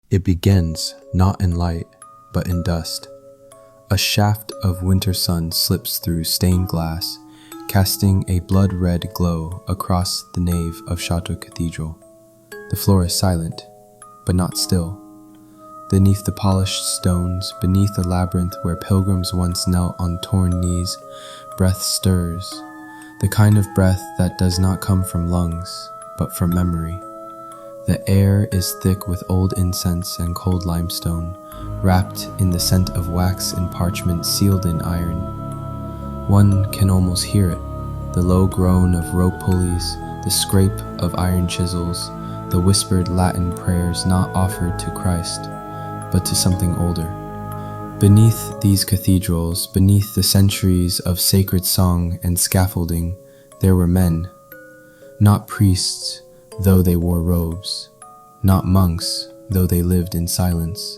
It begins not in light, but in dust. A shaft of winter sun slips through stained glass, casting a blood-red glow across the nave of Chateau Cathedral. The floor is silent, but not still. Beneath the polished stones, beneath the labyrinth where pilgrims once knelt on torn knees, breath stirs, the kind of breath that does not come from lungs, but from memory. The air is thick with old incense and cold limestone, wrapped in the scent of wax and parchment sealed in iron. One can almost hear it, the low groan of rope pulleys, the scrape of iron chisels, the whispered Latin prayers not offered to Christ, but to something older. Beneath these cathedrals, beneath the centuries of sacred song and scaffolding, there were men, not priests, though they wore robes, not monks, though they lived in silence.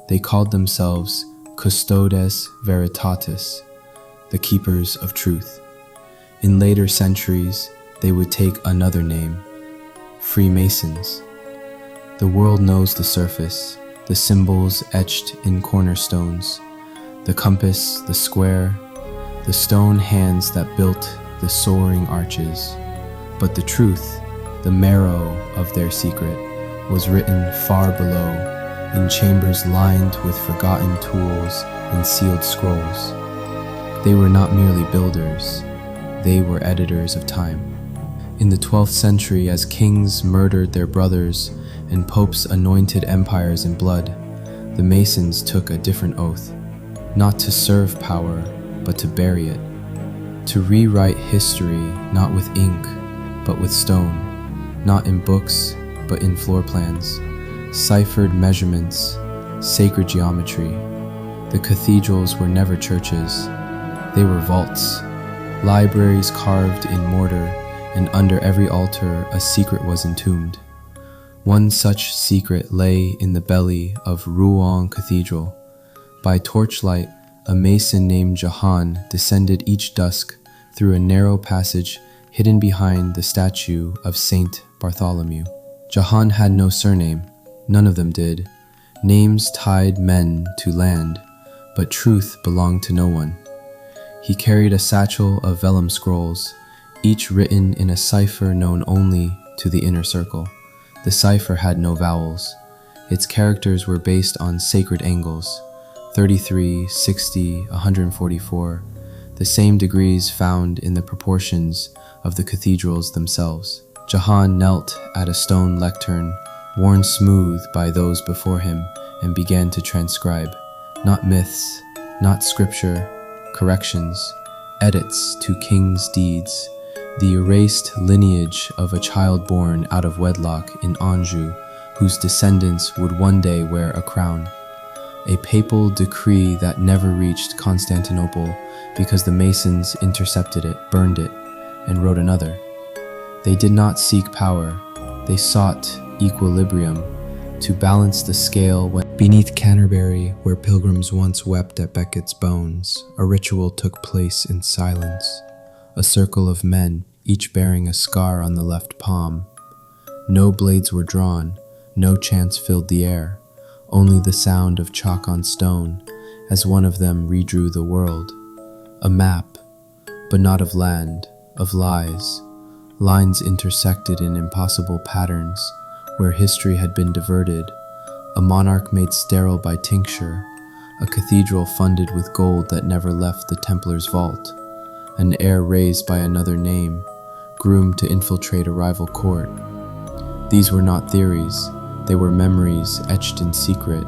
They called themselves Custodes Veritatis, the keepers of truth. In later centuries, they would take another name, Freemasons. The world knows the surface, the symbols etched in cornerstones, the compass, the square, the stone hands that built the soaring arches. But the truth, the marrow of their secret, was written far below, in chambers lined with forgotten tools and sealed scrolls. They were not merely builders, they were editors of time. In the 12th century, as kings murdered their brothers and popes anointed empires in blood, the Masons took a different oath, not to serve power, but to bury it, to rewrite history not with ink, but with stone, not in books, but in floor plans, ciphered measurements, sacred geometry. The cathedrals were never churches, they were vaults, libraries carved in mortar, and under every altar a secret was entombed. One such secret lay in the belly of Rouen Cathedral. By torchlight, a mason named Jahan descended each dusk through a narrow passage hidden behind the statue of Saint Bartholomew. Jahan had no surname, none of them did. Names tied men to land, but truth belonged to no one. He carried a satchel of vellum scrolls, each written in a cipher known only to the inner circle. The cipher had no vowels. Its characters were based on sacred angles, 33, 60, 144, the same degrees found in the proportions of the cathedrals themselves. Jahan knelt at a stone lectern, worn smooth by those before him, and began to transcribe, not myths, not scripture, corrections, edits to kings' deeds, the erased lineage of a child born out of wedlock in Anjou, whose descendants would one day wear a crown. A papal decree that never reached Constantinople because the Masons intercepted it, burned it, and wrote another. They did not seek power, they sought equilibrium, to balance the scale when beneath Canterbury, where pilgrims once wept at Becket's bones, a ritual took place in silence. A circle of men, each bearing a scar on the left palm. No blades were drawn, no chants filled the air, only the sound of chalk on stone, as one of them redrew the world. A map, but not of land, of lies, lines intersected in impossible patterns, where history had been diverted, a monarch made sterile by tincture, a cathedral funded with gold that never left the Templar's vault, an heir raised by another name, groomed to infiltrate a rival court. These were not theories, they were memories etched in secret.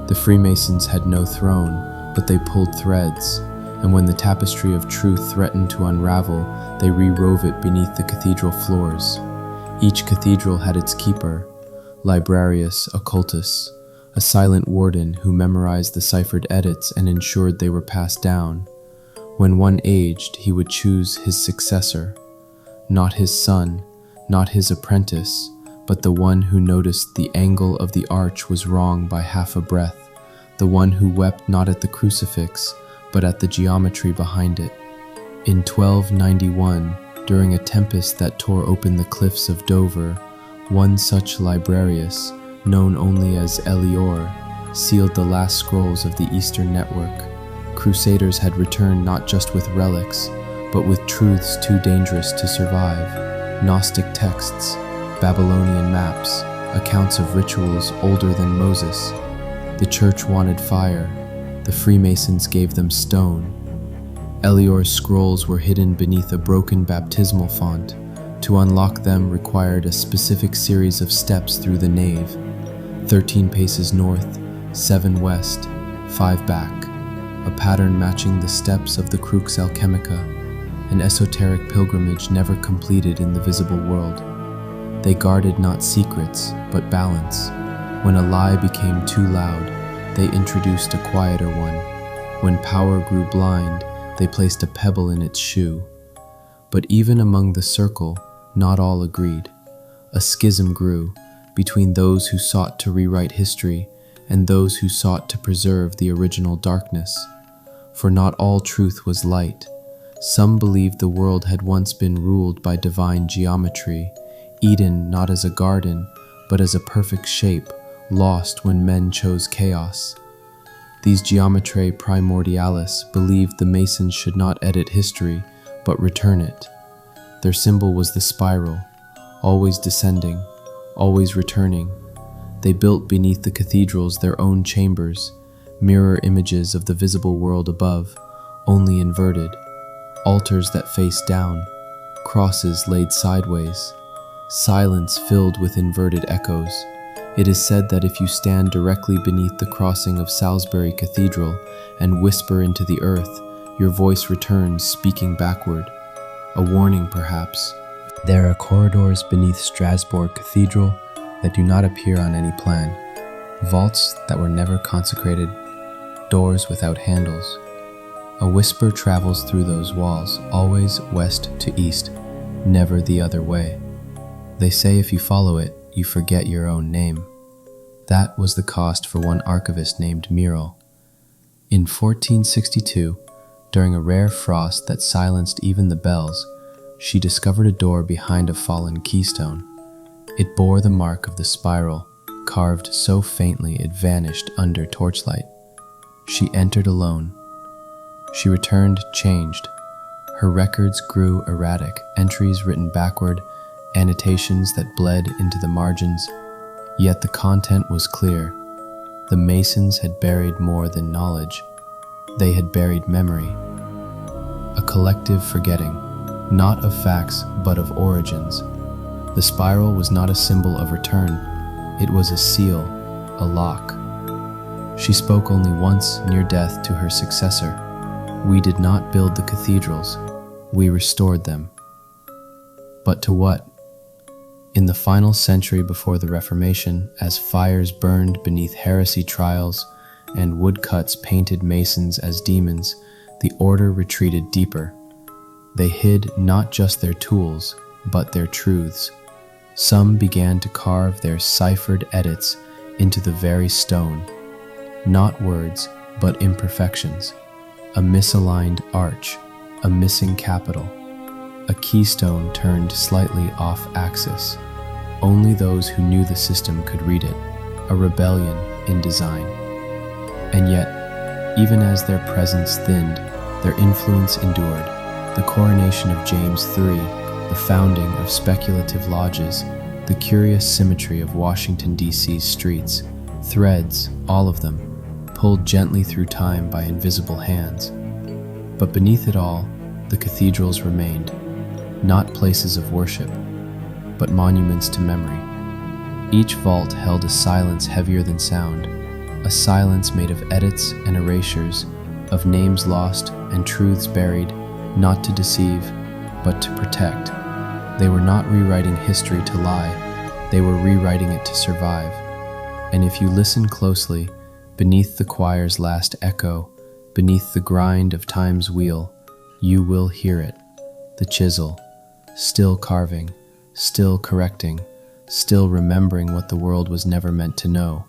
The Freemasons had no throne, but they pulled threads, and when the tapestry of truth threatened to unravel, they re-wove it beneath the cathedral floors. Each cathedral had its keeper, librarius occultus, a silent warden who memorized the ciphered edits and ensured they were passed down. When one aged, he would choose his successor, not his son, not his apprentice, but the one who noticed the angle of the arch was wrong by half a breath, the one who wept not at the crucifix, but at the geometry behind it. In 1291, during a tempest that tore open the cliffs of Dover, one such librarius, known only as Elior, sealed the last scrolls of the Eastern network. Crusaders had returned not just with relics, but with truths too dangerous to survive. Gnostic texts, Babylonian maps, accounts of rituals older than Moses. The church wanted fire, the Freemasons gave them stone. Elior's scrolls were hidden beneath a broken baptismal font. To unlock them required a specific series of steps through the nave. 13 paces north, 7 west, 5 back, a pattern matching the steps of the Crux Alchemica, an esoteric pilgrimage never completed in the visible world. They guarded not secrets, but balance. When a lie became too loud, they introduced a quieter one. When power grew blind, they placed a pebble in its shoe. But even among the circle, not all agreed. A schism grew between those who sought to rewrite history and those who sought to preserve the original darkness. For not all truth was light. Some believed the world had once been ruled by divine geometry, Eden not as a garden, but as a perfect shape, lost when men chose chaos. These geometrae primordialis believed the Masons should not edit history, but return it. Their symbol was the spiral, always descending, always returning. They built beneath the cathedrals their own chambers, mirror images of the visible world above, only inverted, altars that faced down, crosses laid sideways, silence filled with inverted echoes. It is said that if you stand directly beneath the crossing of Salisbury Cathedral and whisper into the earth, your voice returns speaking backward. A warning, perhaps. There are corridors beneath Strasbourg Cathedral that do not appear on any plan, vaults that were never consecrated, doors without handles. A whisper travels through those walls, always west to east, never the other way. They say if you follow it, you forget your own name. That was the cost for one archivist named Muriel. In 1462, during a rare frost that silenced even the bells, she discovered a door behind a fallen keystone. It bore the mark of the spiral, carved so faintly it vanished under torchlight. She entered alone. She returned changed. Her records grew erratic, entries written backward, annotations that bled into the margins, yet the content was clear. The Masons had buried more than knowledge. They had buried memory. A collective forgetting, not of facts, but of origins. The spiral was not a symbol of return. It was a seal, a lock. She spoke only once near death to her successor. We did not build the cathedrals. We restored them. But to what? In the final century before the Reformation, as fires burned beneath heresy trials and woodcuts painted Masons as demons, the order retreated deeper. They hid not just their tools, but their truths. Some began to carve their ciphered edits into the very stone. Not words, but imperfections. A misaligned arch, a missing capital, a keystone turned slightly off axis. Only those who knew the system could read it, a rebellion in design. And yet, even as their presence thinned, their influence endured. The coronation of James III, the founding of speculative lodges, the curious symmetry of Washington, D.C.'s streets, threads, all of them, pulled gently through time by invisible hands. But beneath it all, the cathedrals remained, not places of worship, but monuments to memory. Each vault held a silence heavier than sound, a silence made of edits and erasures, of names lost and truths buried, not to deceive, but to protect. They were not rewriting history to lie, they were rewriting it to survive. And if you listen closely, beneath the choir's last echo, beneath the grind of time's wheel, you will hear it, the chisel, still carving, still correcting, still remembering what the world was never meant to know.